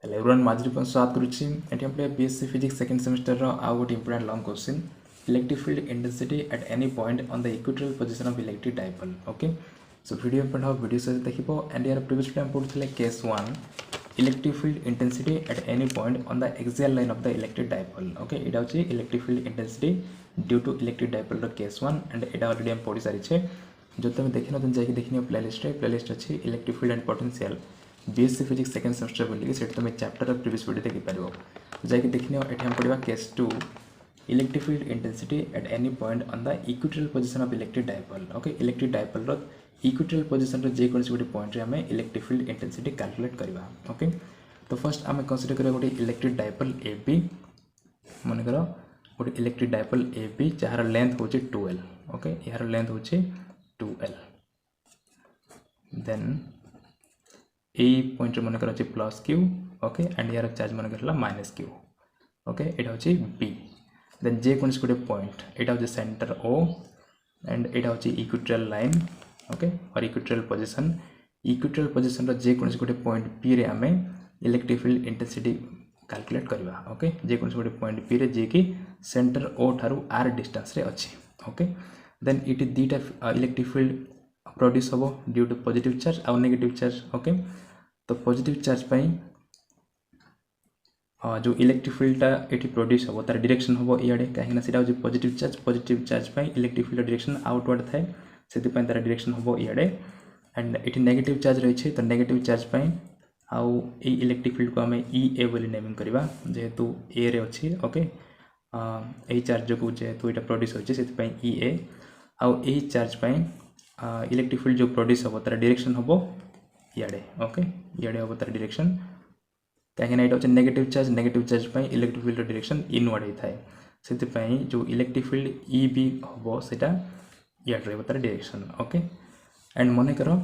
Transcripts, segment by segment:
Hello everyone Madhuri पर स्वागत करुच्ची एटी हम बीएससी फिजिक्स सेकंड सेमेस्टर रो आउ गोटे important long question electric field intensity at any point on the equatorial position of electric dipole okay so video पढ़ा वीडियो सहित देखिबो एंड यार प्रीवियसली हम पढ़ुଥିଲେ case 1 electric field intensity at any point on the axial line of the electric dipole okay एटा होची electric field intensity due to electric dipole रो case 1 and Etah already हम पढ़ी सारी छे जो तुम देखिन तुम जाके देखिनियो प्लेलिस्ट अछि electric field and potential BSc physics second semester बोलिए से तुम चैप्टर प्रीवियस वीडियो देखि पारिबो जाके देखिनियो एठी हम पढ़िबा case 2 electric field intensity at any point on the equatorial position of electric dipole okay electric dipole रो इक्वेटोरियल पोजीशन रो जे कोनसी गोटे पॉइंट रे हमें इलेक्ट्रिक फील्ड इंटेंसिटी कैलकुलेट करबा ओके तो फर्स्ट हमें कंसीडर करबा गोटे इलेक्ट्रिक डाइपोल AB मन करो गोटे इलेक्ट्रिक डाइपोल AB जहार लेंथ होचे 2L ओके यार लेंथ होचे 2L देन ए पॉइंट मन कर प्लस क्यू ओके एंड यार चार्ज मन कर माइनस क्यू ओके एटा होची बी देन जे कोन गोटे पॉइंट एटा होची सेंटर ओ एंड एटा होची इक्वेटोरियल लाइन ओके और इक्वेटोरियल पोजीशन रो जे कोन गोटे पॉइंट पी रे हमें इलेक्ट्रिक फील्ड इंटेंसिटी कैलकुलेट करबा ओके जे कोन गोटे पॉइंट पी रे जे कि सेंटर ओ थारु आर डिस्टेंस रे अछि ओके देन इट दीटा इलेक्ट्रिक फील्ड प्रोड्यूस होबो ड्यू टू पॉजिटिव चार्ज और नेगेटिव चार्ज ओके तो पॉजिटिव चार्ज पाई जो इलेक्ट्रिक फील्डटा एठी प्रोड्यूस होबो तार डायरेक्शन होबो इयाडे काहेना सेटा हो पॉजिटिव चार्ज पाई इलेक्ट्रिक फील्ड डायरेक्शन आउटवर्ड थाए सेति पाई तार डायरेक्शन होबो इयाडे एंड एठी नेगेटिव चार्ज रही छे तो नेगेटिव चार्ज पाई आउ ए इलेक्ट्रिक फील्ड को हमें EA बोली नेमिंग करबा जेहेतु ए रे अछि ओके एही चार्ज को जेहेतु एटा प्रोड्यूस होचे सेति पाई EA आउ एही चार्ज पाई इलेक्ट्रिक फील्ड जो प्रोड्यूस होबो तार डायरेक्शन होबो इयाडे ओके इयाडे होबो तार डायरेक्शन काहेना एटा होचे नेगेटिव चार्ज पाई इलेक्ट्रिक फील्ड डायरेक्शन इनवर्ड हे थाए सेति पाई जो इलेक्ट्रिक फील्ड EB होबो सेटा इयाडे रहबो तार डायरेक्शन ओके एंड मने करो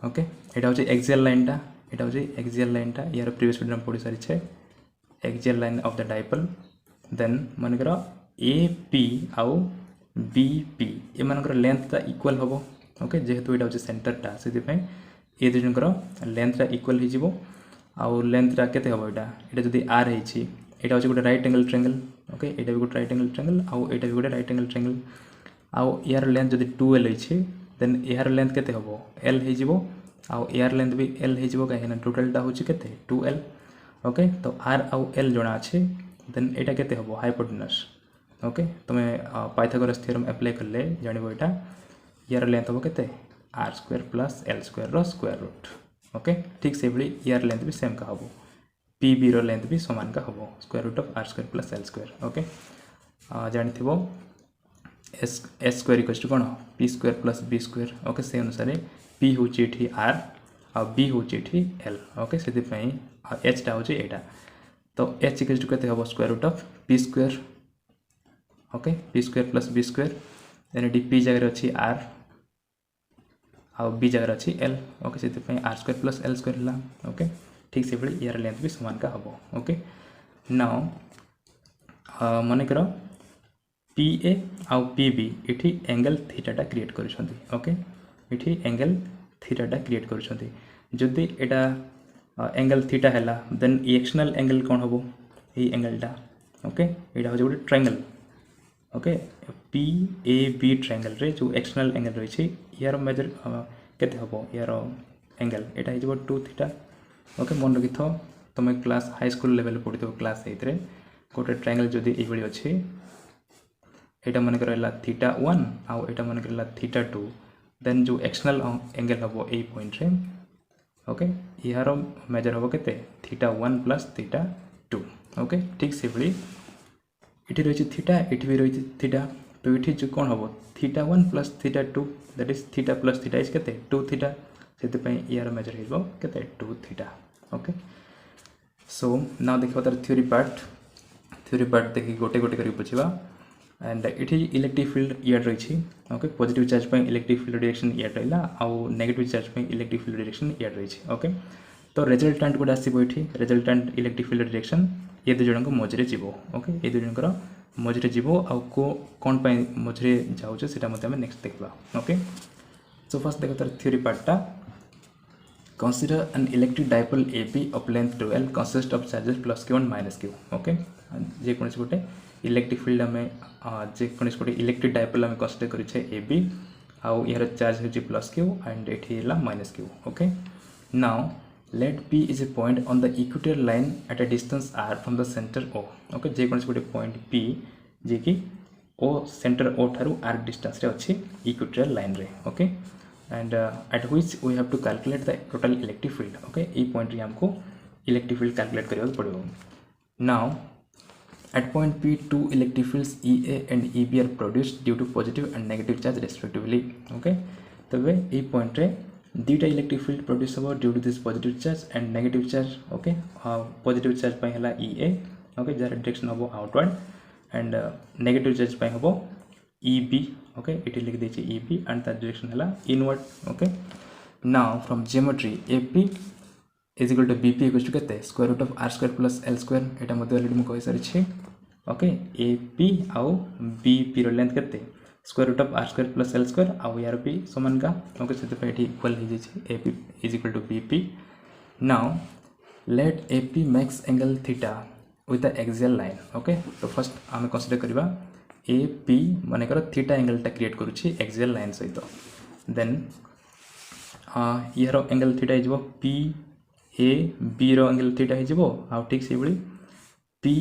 ओके एटा होचे एक्सियल लाइनटा यार प्रीवियस वीडियो में पढ़ी सारी छे axial line of the dipole then मन करो AP आउ BP ए मानकर लेंथटा इक्वल होबो ओके जेहेतु एटा होचे सेंटरटा सेति पई ए दुजनकर लेंथटा इक्वल हे जिवो आउ लेंथटा केते होबो एटा जदी R हे छी एटा होचे गोटे राइट एंगल ट्रायंगल ओके एटा भी गोटे राइट एंगल ट्रायंगल आउ एटा भी गोटे राइट एंगल ट्रायंगल आउ यार लेंथ जदी 2L हे छी देन यार लेंथ केते होबो L हे जिवो आउ यार लेंथ भी L हे जिवो काहेना टोटलटा होचे केते 2L ओके तो R आउ L जोड़ा अछि देन एटा केते होबो हाइपोटेनस ओके तुम पाइथागोरस थ्योरम अप्लाई करले जानिबो एटा यार लेंथ होबो केते r² + l² रो स्क्वायर रूट ओके ठीक से भली यार लेंथ भी सेम का होबो pb रो लेंथ भी समान का होबो √r² + l² ओके जानिथिबो s² कोन p² + b² ओके से अनुसार p होची एठी r आ b होची एठी l ओके सेति पई h टा होची एटा तो h केते होबो √p² okay p² + b² then eighty p जगह अछि r आ b जगह अछि l ओके सेति पई r² + l² ला ओके ठीक से बड़ी यार लेंथ भी समान का हबो ओके नाउ माने करो PA आ PB एठी एंगल थीटाटा क्रिएट करूछंती ओके एठी एंगल थीटाटा क्रिएट करूछंती जदी एटा एंगल थीटा हैला देन एक्सटर्नल एंगल कोन हबो ए एंगलटा ओके एटा हो जे गोटे ट्रायंगल ओके PAB ट्रायंगल रे जो एक्सटर्नल एंगल रही छी यार मेजर केते हबो यार एंगल एटा हे जबो 2 थीटा ओके मन रखिथो तुम क्लास हाई स्कूल लेवल पढितो क्लास 8 रे गोटे ट्रायंगल जदी ए बळी अछि एटा मन करला θ1 आ एटा मन करला θ2 देन जो एक्सटर्नल एंगल हबो ए पॉइंट रे ओके यार मेजर हबो केते θ1 + θ2 ओके ठीक से बळी इठी रही थीटा इठी भी रही थीटा तो इठी जो कौन हम θ1 + θ2 दैट इज θ + θ इज केते 2 थीटा सेति पई यार मेजर हेबो केते 2 थीटा ओके सो नाउ देखो तार थ्योरी पार्ट देखि गोटे गोटे करी बुझिबा एंड इठी इलेक्ट्रिक फील्ड यार रही छी ओके पॉजिटिव चार्ज पई इलेक्ट्रिक फील्ड डायरेक्शन यार रहिला आ नेगेटिव चार्ज पई इलेक्ट्रिक फील्ड डायरेक्शन यार रही छी ओके तो रिजल्टेंट गोटे आसीबो इठी रिजल्टेंट इलेक्ट्रिक फील्ड डायरेक्शन ये दु जन को मझरे जीवो ओके ये दु जनकर मझरे जीवो आ को कोन पई मझरे जाउछ सेटा मते हम नेक्स्ट देखबा ओके सो फर्स्ट देखो तार theory पार्टटा consider an electric dipole AP of length 12 consists of charges plus q and minus q. Okay जे कोन गोटे इलेक्ट्रिक फील्ड आम जे कोन गोटे इलेक्ट्रिक डायपोल आम कंसीडर करिछे AB आउ यार चार्ज होची प्लस q एंड एठी हैला minus q. Okay now let P is a point on the equatorial line at a distance r from the center O. Okay जे कोन गोटे पॉइंट P जे कि O सेंटर O ठारू r distance रे अछि इक्वेटोरियल लाइन रे. Okay and at which we have to calculate the total electric field. Okay ई पॉइंट रे हमको इलेक्ट्रिक फील्ड कैलकुलेट करबा पड़िबो. Now at point P, two electric fields EA and EB are produced due to positive and negative charge respectively. Okay, तबे ए point रे दुटा electric field produce हो due to this positive charge and negative charge. Okay positive charge पय हला EA. Okay जार direction हो outward and negative charge पय हो EB. ओके इट लिख देछि EB एंड दैट डायरेक्शन हला inward. Okay now from geometry AP is equal to BP equals to केते square root of r square plus l square. एटा मध्ये ऑलरेडी म कहि सारि छी. ओके AP आउ BP रो लेंथ केते square root of r square plus l square आउ यार p समान का. ओके सेते पे एठी इक्वल हो जे छी AP is equal to BP. Now let AP makes angle theta with the axial line. Okay तो फर्स्ट आमे कंसीडर करबा AP माने कर थीटा एंगल टा क्रिएट करूची एक्सियल लाइन सहित. देन यार एंगल थीटा इजबो P ए बी रो एंगल थीटा हे जिवो आ ठीक से बळी पी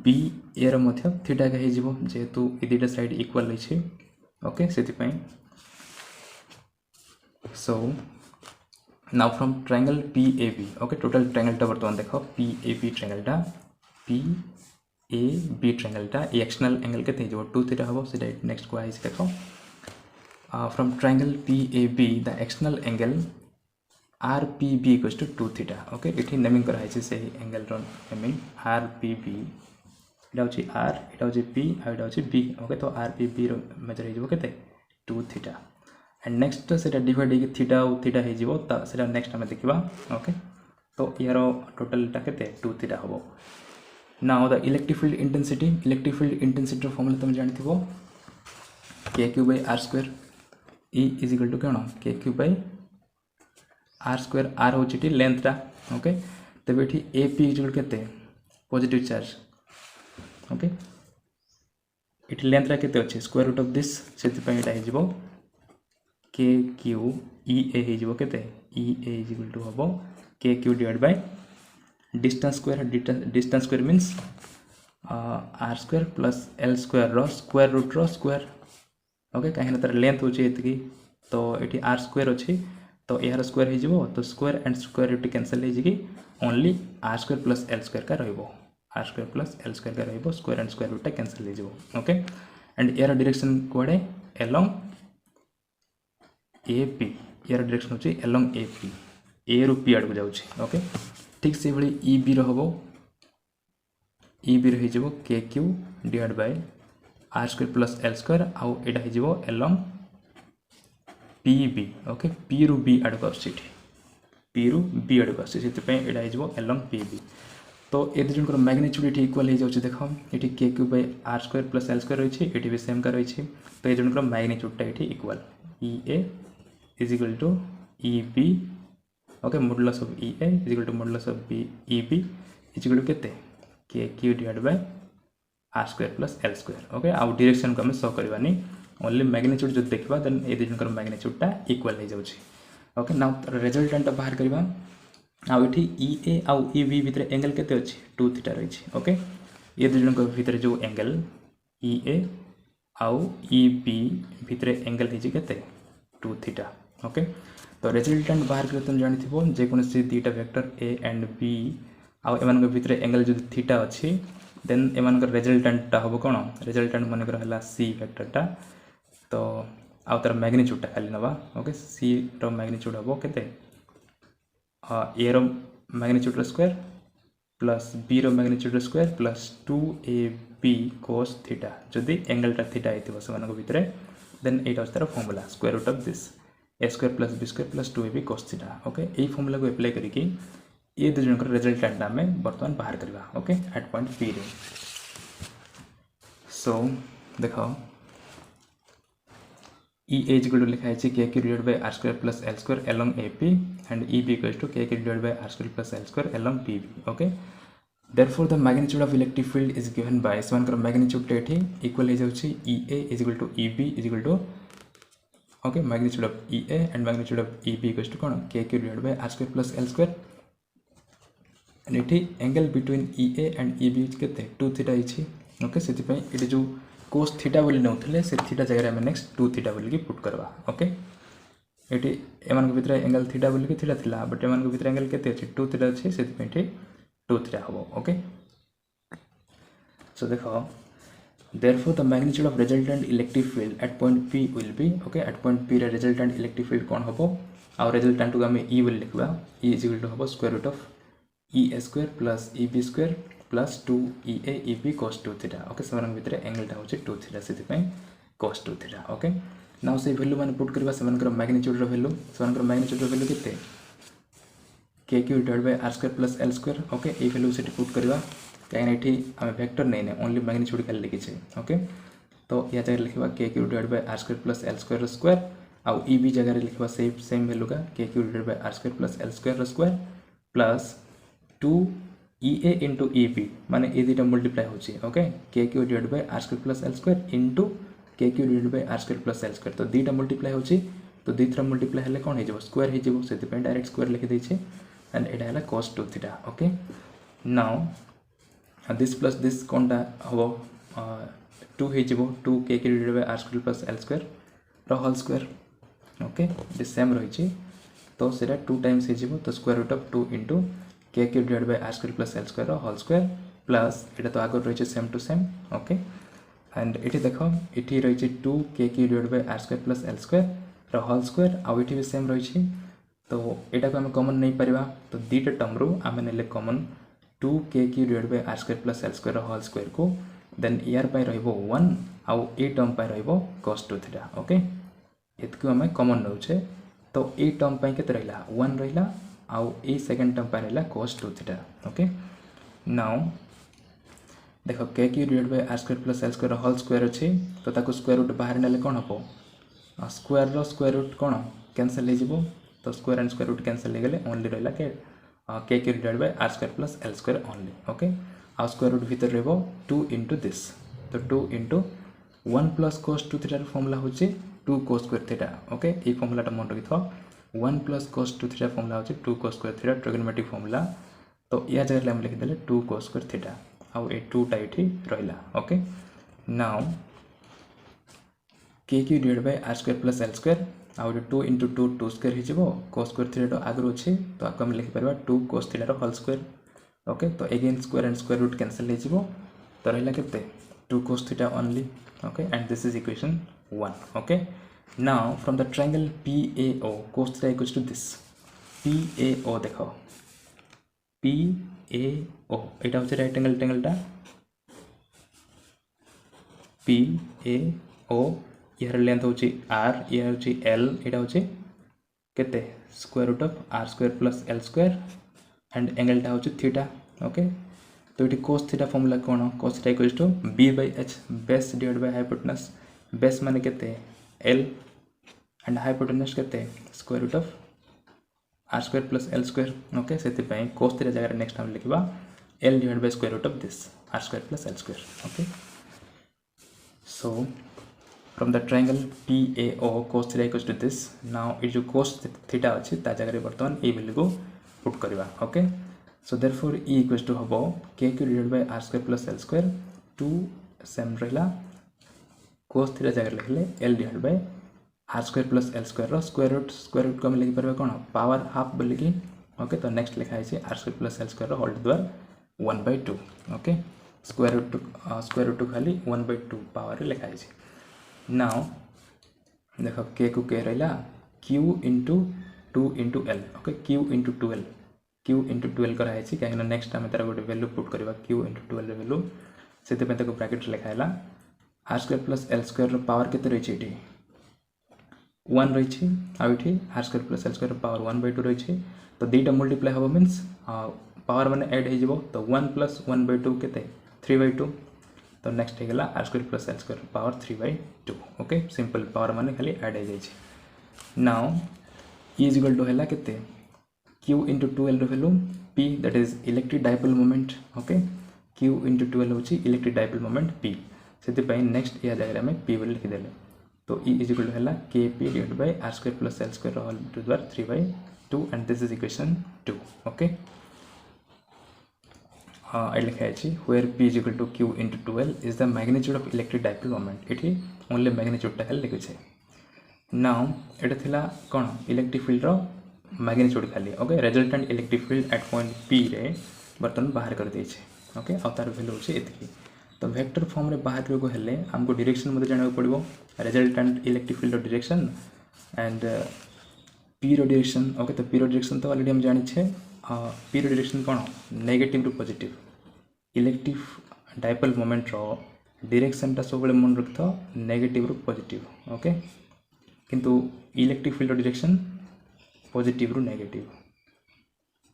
बी ए रो मध्य थीटा का हे जिवो जेतु ए दुटा साइड इक्वल है छै. ओके सेति पई so now from triangle PAB. Okay total triangle टा वर्तमान देखो PAB ट्रायंगल टा PAB ट्रायंगल टा एक्सटर्नल एंगल केते जिवो 2 थीटा हबो सेटा नेक्स्ट को आइस देखो. From triangle PAB the external angle RPB equals to 2 theta. Okay इठी नेमिंग करा है से एंगल रो नेमिंग RPB. एटा होची R एटा होची P आ एटा होची B. ओके तो RPB रो मेजर हे जिवो केते 2 theta एंड नेक्स्ट सेटा डिवाइड हे थीटा और थीटा हे जिवो ता सेटा नेक्स्ट हम देखिबा. ओके तो यारो टोटल टा केते 2 theta हबो. Now the electric field intensity रो फार्मूला तुम जानथिबो KQ/R² E is equal to केनो KQ/R स्क्वायर. R होची लेंथ टा. ओके तबे एठी AP इक्वल केते पॉजिटिव चार्ज. ओके एठी लेंथ टा केते अछि स्क्वायर रूट ऑफ दिस सेति पय एटा हे जिवो KQEA हे जिवो केते EA इज इक्वल टू हबो KQ divide by distance square means R square plus L square रो स्क्वायर रूट रो स्क्वायर. ओके काहे न तर लेंथ होची एतकी तो एठी R स्क्वायर अछि तो यार स्क्वायर हे जिवो तो square and square root cancel हे जिकी only R square plus L square का रहइबो. R square plus L square का रहइबो square and square root cancel हे जिवो. ओके एंड यार डायरेक्शन कोडे अलोंग AP. यार डायरेक्शन होची अलोंग AP A रो P आड को जाउची. ओके ठीक से भली EB रो हबो EB रो हे जिवो KQ divide bye R square plus L square आउ एटा हे जिवो अलोंग PB. ओके P रु B आड को आसी P रु B आड को आसी सेति पे एडा हिजबो अलोंग PB. तो ए दुजन को मैग्नीट्यूड एठी इक्वल हे जाउछ देखो एठी KQ/R² प्लस L स्क्वायर रही एठी भी सेम का रही. तो ए दुजन को मैग्नीट्यूड टा एठी equal EA is equal to EB. Okay modulus of EA is equal to modulus of EB is equal to केते KQ divide by R² plus L square. Okay आ डायरेक्शन को हम शो करबानी ओनली मैग्नीट्यूड जो देखबा then ए दुजनकर magnitude टा इक्वल हो जाउछि. ओके नाउ रिजल्टेंट बाहर करबा आ एठी EA आउ EB भितर एंगल केते अछि 2 थीटा रही. ओके ए दुजनकर भितर जो एंगल EA आउ EB भितर एंगल हे केते 2 थीटा. ओके तो रिजल्टेंट बाहर कर तुम जानिथिबो जे कोनसी दुटा वेक्टर A एंड B आउ एमान भितर एंगल जो थीटा अछि देन एमान रिजल्टेंट टा होबो कोन रिजल्टेंट माने कर हला C वेक्टर टा. तो आउ तार मैग्नीट्यूड टा खाली नबा. ओके C रो मैग्नीट्यूड हबो केते A रो मैग्नीट्यूड स्क्वायर प्लस B रो magnitude square plus 2AB cos theta जदि एंगल टा थीटा आइथिबो समान को भितरे देन एटा तार formula square root of this A square plus B square plus 2AB cos theta. Okay एई फार्मूला को अप्लाई करिकि ए दुजन को रिजल्टेंट हमें वर्तमान बाहर करबा. ओके एट पॉइंट P रे. सो देखो E A is equal to लिखा है KQ divided by R square plus L square along AP and EB equals to KQ divided by R square plus L square along PB. Okay. Therefore the magnitude of electric field is given by सेमानकर magnitude टेठी equal हो जाउछि EA is equal to EB is equal to okay magnitude of EA and magnitude of EB equals to कौन KQ divided by R square plus L square and एठी angle between EA and EB केते 2 theta इछि okay सेति पय एठी जो cos theta बोली नउथले से theta जगह रे हम नेक्स्ट 2 थीटा बोली की पुट करबा ओके एठी एमान के भीतर एंगल थीटा बोली की थीटा थिला बट एमान के भीतर एंगल केते अछि 2 थीटा अछि सेति पय एठी 2 थीटा हबो ओके सो देखो therefore the magnitude of resultant electric field at point P will be okay at point P रे resultant electric field कोन हबो आ resultant को हम E बोली लिखबा E is equal to हबो square root of EA square plus EB square plus 2EA EB cos 2 theta okay सेमान भितर angle टा होचे 2 theta सेति पय cos 2 theta okay नाउ से वैल्यू मान पुट करबा सेमानकर मैग्नीट्यूड रो वैल्यू सेमानकर मैग्नीट्यूड रो वैल्यू केते KQ divided by R square plus L square okay A value से पुट करबा काहे ना एठी हम वेक्टर नै नै ओनली मैग्नीट्यूड खाली लिखि छै ओके तो या जगह लिखबा KQ divided by R square plus L square square आ EB जगह रे लिखबा सेम वैल्यू का KQ divided by R square plus L square square plus 2 EA into EB माने ए दिटा मल्टीप्लाई होची okay KQ divided by R square plus L square into KQ divided by R square plus L square तो दिटा multiply होची तो दी थरा multiply हेले कोन हे जेबो स्क्वायर हे जेबो सेति पे डायरेक्ट स्क्वायर लिखि दै छै एंड एटा हला cos 2 theta okay now this plus this कोनटा हबो 2 हे जेबो 2 KQ divided by R square plus L square रो whole square okay this same रहि छै तो सेटा 2 टाइम्स हे जेबो तो square root of 2 into KQ divided by R square plus L square रो होल स्क्वायर प्लस एटा तो आगर रहि छै same to same okay and एठी देखो एठी रहि छै 2 KQ divided by R square plus L square रो होल स्क्वायर आ एठी भी सेम रहि छै तो एटा को हम कॉमन नहीं परिबा तो दीटा टर्म रो हम नेले common 2 KQ divided by R square plus L square whole square को देन ईयर पाई रहइबो 1 आ ए टर्म पाई रहइबो cos 2 थीटा ओके एतको हम कॉमन नउ छे तो ए टर्म पाई केते रहिला 1 रहिला आ ए सेकंड टर्म पाई रहिला cos 2 थीटा ओके नाउ देखो KQ divided by R square plus L square whole square अछि तो ताको स्क्वायर रूट बाहर नेले कोन हबो स्क्वायर रो स्क्वायर रूट कोन कैंसिल हे जिवो तो square and square root cancel हे गेले ओनली रहिला के KQ divided by R square plus L square only okay आ स्क्वायर रूट भीतर रहबो 2 into this तो 2 into 1 plus cos 2 theta formula होची 2 cos square थीटा ओके ए फार्मूला टा मन रखिथो 1 plus cos 2 थीटा फार्मूला होची 2 cos square theta trigonometric formula तो या जगह हम लिख देले 2 cos square थीटा आ ए 2 टा एठी रहिला okay now KQ divided by R square plus L square आ 2 into 2 2 square हे जेबो cos square थीटा आगर अछि तो आको हम लिख परबा 2 cos थीटा रो होल स्क्वायर ओके तो again square and square root cancel हे जेबो तो रहला केते 2 cos theta only okay and this is equation 1 okay now from the triangle PAO cos theta equals to this PAO देखो PAO एटा होचे राइट एंगल ट्रायंगल टा PAO यार लेंथ होची r यार होची l एटा होची केते square root of r square plus l square and angle टा होची थीटा ओके तो इटी cos थीटा फार्मूला कोन cos theta equals to b/h base divided by hypotenuse base माने केते l एंड हाइपोटेनस केते square root of r square plus l square okay सेति पय cos थीटा जगह नेक्स्ट हम लिखबा l divided by square root of this r square plus l square okay so from the triangle PAO cos theta equals to this now it जो cos theta अछि ता जगह रे वर्तमान ए वैल्यू को पुट करबा okay so therefore E equals to हबो KQ divided by R square plus L square 2 same रहला cos theta जगह लिखले L divided by R square plus L square row square root को हम लिखि परबा कोन पावर हाफ बोली कि ओके तो नेक्स्ट लिखा है R square plus L square रो whole to 1/2 okay square root खाली 1/2 पावर लिखा है नाउ देखो k को k रहला q into 2 into l okay q into 12 करा है काहे ना नेक्स्ट टाइम तार गोटे वैल्यू पुट करबा q into 12 वैल्यू सेते पे तको ब्रैकेट लिखाइला r square plus l square रो पावर केते रहि छै एठी 1 रहि छै आ एठी r square plus l square रो पावर 1/2 रहि छै तो दुईटा मल्टीप्लाई हबो मींस पावर माने ऐड हे जेबो तो 1 plus 1/2 केते 3/2 तो नेक्स्ट होगा R square plus L square power 3/2 okay simple power माने खाली ऐड हो जाए now E is equal to है K Q into 2l value P that is electric dipole moment okay Q into 2l हूँ electric dipole moment P से next या जगह आम पी बोली लिखिदेले तो ई इज इक्वल टू है K P divide by R square plus L square whole to the power 3/2 and this is equation 2 okay ये लिखा है where p is equal to q into 2l is the magnitude of electric dipole moment इठी only magnitude टा लिखुचे now एटा थिला कोन electric field रो मैग्नीट्यूड खाली okay resultant electric field at point p रे बर्तन बाहर कर दै छे ओके आ तार वैल्यू होचे एतकी तो वेक्टर फॉर्म रे बाहर करको हेले हमको डायरेक्शन मध्ये जाना पड़िबो रिजल्टेंट इलेक्ट्रिक फील्ड रो डायरेक्शन एंड p रो डायरेक्शन ओके तो p रो डायरेक्शन तो ऑलरेडी हम जानि छे p रो डायरेक्शन कोन negative to positive electric dipole moment रो डायरेक्शन टा सब मन रखता नेगेटिव रु पॉजिटिव ओके किंतु इलेक्ट्रिक फील्ड डायरेक्शन पॉजिटिव रु नेगेटिव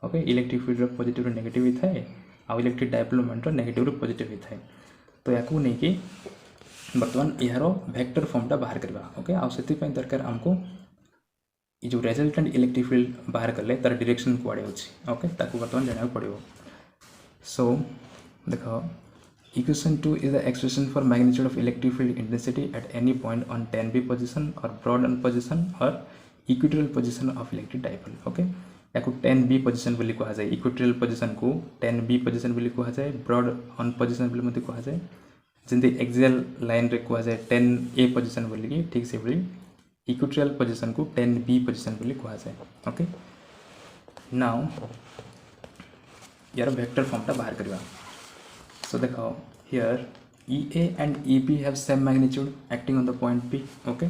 ओके इलेक्ट्रिक फील्ड रो पॉजिटिव रु नेगेटिव ही थाए आ इलेक्ट्रिक डाइपोल मोमेंट रो नेगेटिव रु पॉजिटिव ही थाए तो याकू नहीं कि वर्तमान यार वेक्टर फॉर्म टा बाहर करबा ओके आ सेति पय दरकार हमको ये जो रिजल्टेंट इलेक्ट्रिक फील्ड बाहर करले तार डायरेक्शन कुआडे अछि ओके ताकू वर्तमान जाना पड़िबो सो देखो equation 2 is the expression for magnitude of electric field intensity at any point on 10b position or broad on position or equatorial position of electric dipole okay याको 10b position बोली कहा जाए equatorial position को 10b position बोली कहा जाए broad on position बोली मते कहा जाए जंती axial line रे कहा जाए 10a position बोली की ठीक से बोली equatorial position को 10b position बोली कहा जाए ओके नाउ यार वेक्टर फॉर्म टा बाहर करबा so देखो here EA and EB have same magnitude acting on the point P okay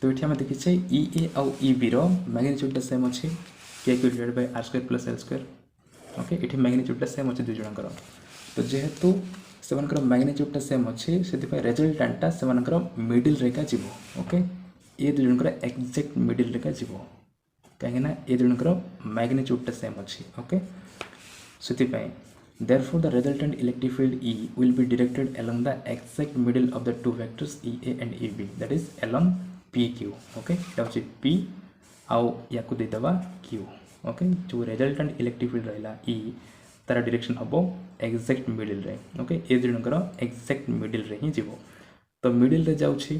तो ये हमें देखी छे EA और EB रो magnitude सेम अछि k divided by r square plus l square okay इठी magnitude same अछि दुई जणकर तो जेहेतु सेमानकर magnitude सेम अछि सेति पय रिजल्टेंट ता सेमानकर मिडिल रेखा जीवो ओके ए दुई जणकर एग्जैक्ट मिडिल रेखा जीवो काहेना ए दुई जणकर magnitude सेम अछि ओके सेति पय Therefore, the resultant electric field E will be directed along the exact middle of the two vectors EA and EB. That is along PQ. Okay, that is P. आउ याकू दे दबा Q. Okay, जो resultant electric field रहला E तारा direction हबो exact middle रे. Okay, ए Dinkar exact middle रे ही जीवो. तो middle रे जाउ छी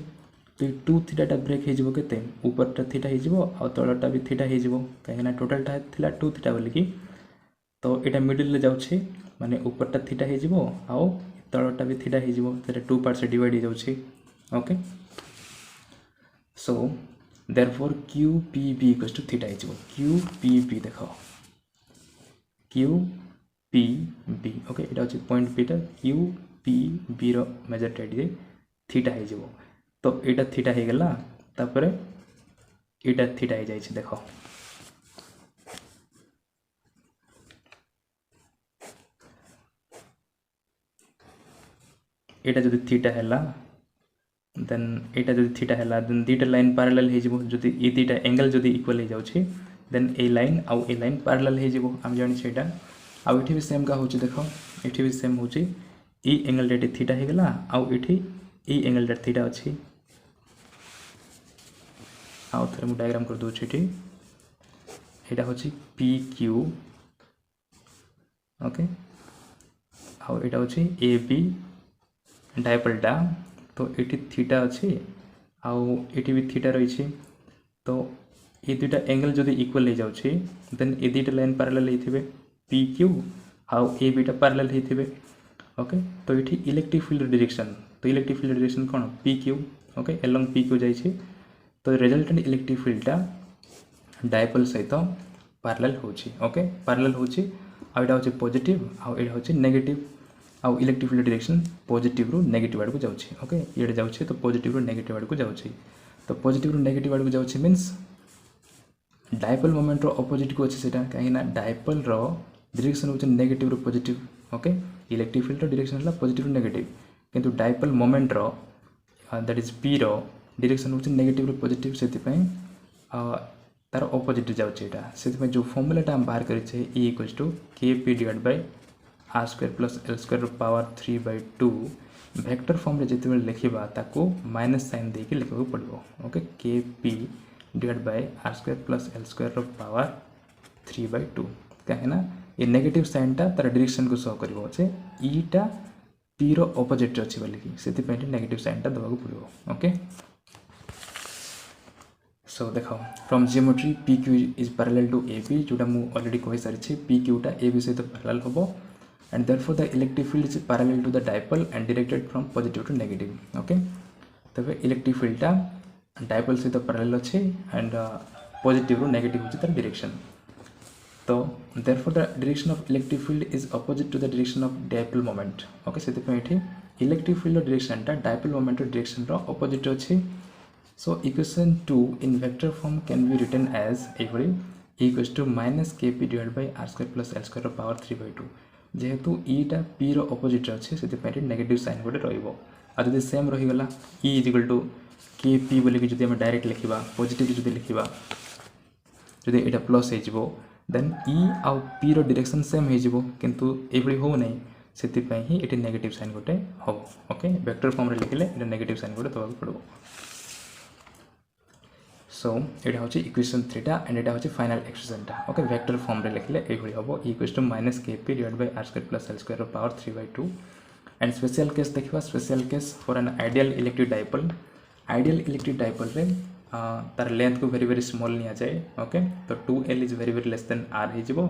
तो 2 थीटा टा ब्रेक हे जीवो केते ऊपर टा थीटा हे जीवो आ तळटा भी थीटा हे जीवो काहेना टोटल टा थिला 2 थीटा बोली की तो एटा मिडिल ले जाउ छी माने ऊपर टा थीटा हे जीवो आउ तळटा भी थीटा हे जीवो तेरे 2 पार्ट से डिवाइड हे जाउ छी okay so therefore QPB equals to theta हे जीवो QPB देखो QPB ओके एटा अछि पॉइंट P टा QPB रो मेजर टाइड जे थीटा हे जीवो तो एटा थीटा हे गेला तापरे एटा थीटा हे जाय छी देखो एटा जदि थीटा हैला देन एटा जदि थीटा हैला देन दीटा लाइन पैरेलल हे जिवो जदि ए दीटा एंगल जदि इक्वल हे जाउ छी देन ए लाइन आउ ए लाइन पैरेलल हे जिवो हम जानि छी एटा आउ एठी भी सेम का होची देखो एठी भी सेम होची ए एंगल डेट थीटा हे गेला आउ एठी ए एंगल डेट थीटा अछि आउ थरे मु डायग्राम कर दउ छी एठी एटा होची PQ ओके आउ एटा होची AB डाइपोल टा तो एटी थीटा अच्छी आउ एटी भी थीटा रही तो ये दुटा एंगल जदि इक्वल हो जाउछि देन ए दुटा लाइन पैरेलल होइथिबे PQ आउ ए बीटा पैरेलल होइथिबे ओके तो ये इलेक्ट्रिक फील्ड डायरेक्शन तो इलेक्ट्रिक फील्ड डायरेक्शन कोन PQ ओके अलोंग PQ जाई छी तो रिजल्टेंट इलेक्ट्रिक फील्ड टा डाइपोल सहित पैरेलल होछि ओके पैरेलल होछि आ एटा होछि पॉजिटिव आ एटा होछि नेगेटिव आउ इलेक्ट्रिक फील्ड डायरेक्शन पॉजिटिव रु नेगेटिव आड़ को जाउछि ओके ये जाउछि तो पॉजिटिव रु नेगेटिव आड़ को जाउछि तो पॉजिटिव रु नेगेटिव आड़ को जाउछि मींस डाइपोल मोमेंट रो ऑपोजिट को अछि सेटा काहेना डाइपोल रो डायरेक्शन होछि नेगेटिव रु पॉजिटिव ओके इलेक्ट्रिक फील्ड रो डायरेक्शन हला पॉजिटिव रु नेगेटिव किंतु डाइपोल मोमेंट रो दैट इज P रो डायरेक्शन होछि नेगेटिव रु पॉजिटिव सेति पय तार ऑपोजिट जाउछि एटा सेति पय जो फार्मूला टा हम बाहर करै छै E = KP/r² + l² power 3/2 vector form रे जिते लिखा ताको माइनस साइन देके लिखा पड़ो okay K P divide by R square plus L square power 3/2 कहीं ये नेगेटिव साइन टा तार डायरेक्शन को शो करिवो जे ईटा पी रो ऑपोजिट अछि बोलिकी सेति पई नेगेटिव साइन टा दबाको पड़ो ओके सो देखो from geometry P Q is parallel to A B जोटा मु ऑलरेडी कहि सारी पी क्यूटा ए बी सहित पैरेलल होबो and therefore the electric field is parallel to the dipole and directed from positive to negative okay तबे electric field टा dipole सहित parallel अछि and positive रो negative होछि तार direction तो therefore the direction of electric field is opposite to the direction of dipole moment okay सेति पे एठी electric field रो direction टा dipole moment रो direction रो opposite अछि so equation 2 in vector form can be written as equally equals to minus kp divided by r square plus l square power 3/2 जेहेतु ईटा P रो opposite अच्छे से negative sign गोटे रही same रहीगला E is equal to K P बोलिकी जब आम डायरेक्ट लिखा पॉजिटिव जब लिखा जब यहाँ प्लस हो देन ई आउ पी रो डायरेक्शन सेम हो किंतु ये हो नहीं से ही ये नेगेटिव साइन गोटे हम ओके वेक्टर फॉर्म रे लिखले ये नेगेटिव साइन गोटे दबाक पड़ो सो यहाँ हूँ इक्वेशन 3 टा एंड यहाँ हूँ फाइनल एक्सप्रेशन टा ओके वेक्टर फॉर्म रे लिखले ये हम equals to minus K P divide by R square plus L square power 3/2 and special case देखा special case for an ideal electric dipole रे तार लेंथ को वेरी स्मॉल निया जाए ओके तो 2l is very less than r हो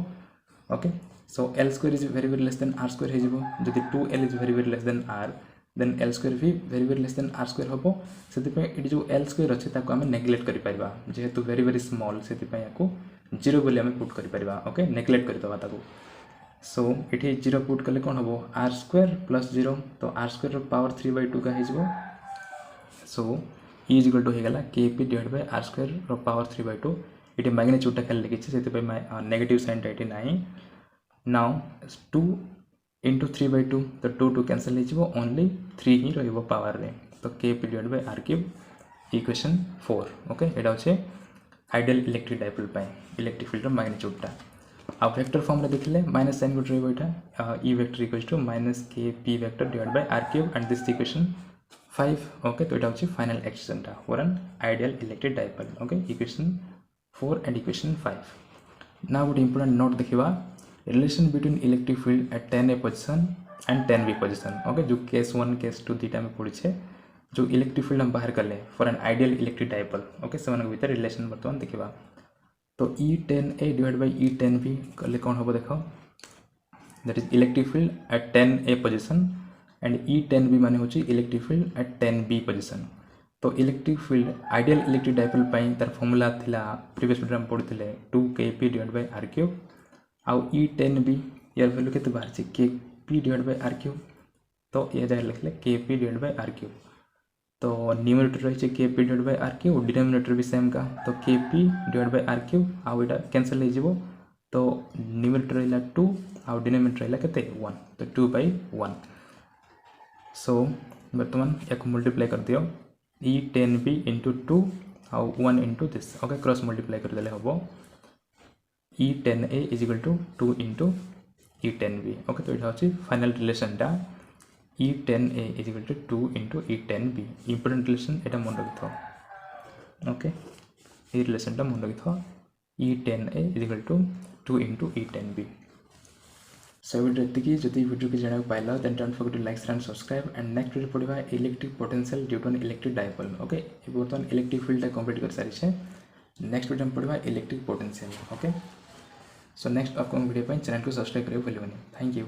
okay so l square is very less than r square हो जदि 2l is very less than r then L square भी very less than R square हम से जो L square अच्छे आम neglect कर जेहेतु वेरी स्मॉल से जीरो बोली आम पुट कर ओके नेग्लेक्ट करदे सो ये जीरो पुट कले कौन हम आर स्क्वायर प्लस जीरो तो आर स्क्वायर पावर 3/2 का हो सो इज इक्वल टू होगा K P divide by R square power 3/2 ये मैग्नीट्यूड खाली लिखी से नेगेटिव साइन टा ये ना नाउ 2 इंटू 3/2 तो 2 कैंसल हो ओनली 3 ही रही पावर रे तो K P divide by R cube equation 4 okay यहाँ हूँ ideal electric dipole electric field magnitude टा आ वेक्टर फॉर्म रे देखले माइनस साइन गोटे रहा E vector equals to minus K P vector divide by R cube and this equation 5 okay तो यहाँ हूँ फाइनल एक्सप्रेशन टा for an ideal electric dipole okay equation 4 and equation 5 ना गोटे इंपोर्टेंट नोट देखा relation between electric field at 10A position and 10B position okay जो case 1 case 2 दुटा में पढ़े जो इलेक्ट्रिक फील्ड हम बाहर कले for an ideal electric dipole okay से भीतर रिलेशन बर्तमान देखा तो E10A डिवाइड बाय E10B कले कौन हम देख that is electric field at 10A position and E10B माने होची electric field at 10B position तो electric field ideal electric dipole तार फॉर्मूला थिला प्रीवियस वीडियो में पढ़ते 2kp divide by r cube आउ E10B यार वैल्यू के बाहर K P divide by R cube तो ये जगह लिखले K P divide by R cube तो न्यूमरेटर रही K P divide by R cube denominator भी सेम का तो K P divide by R cube आउ यहाँ कैंसल हो तो न्यूमरेटर रहा 2 आउ डिनोमिनेटर रहा के 1 तो 2/1 सो बर्तमान या मल्टीप्लाई कर दियो E10B इंटू 2 आउ 1 into this okay cross multiply कर देले हम E10A is equal to 2 into E10B okay तो यहाँ हूँ फाइनल रिलेशन टा E10A is equal to 2 into E10B important relation यहाँ मन रखि ओके ये रिलेशन टा मन रखि E10A is equal to 2 into E10B so video जब वीडियो को जाना पाइल then don't forget to like share and subscribe and next video पढ़ा electric potential due to an electric dipole okay बर्तमान इलेक्ट्रिक फील्ड कंप्लीट कर सारी next video में पढ़ा electric potential okay so next upcoming video channel को subscribe करें भूलिए thank you.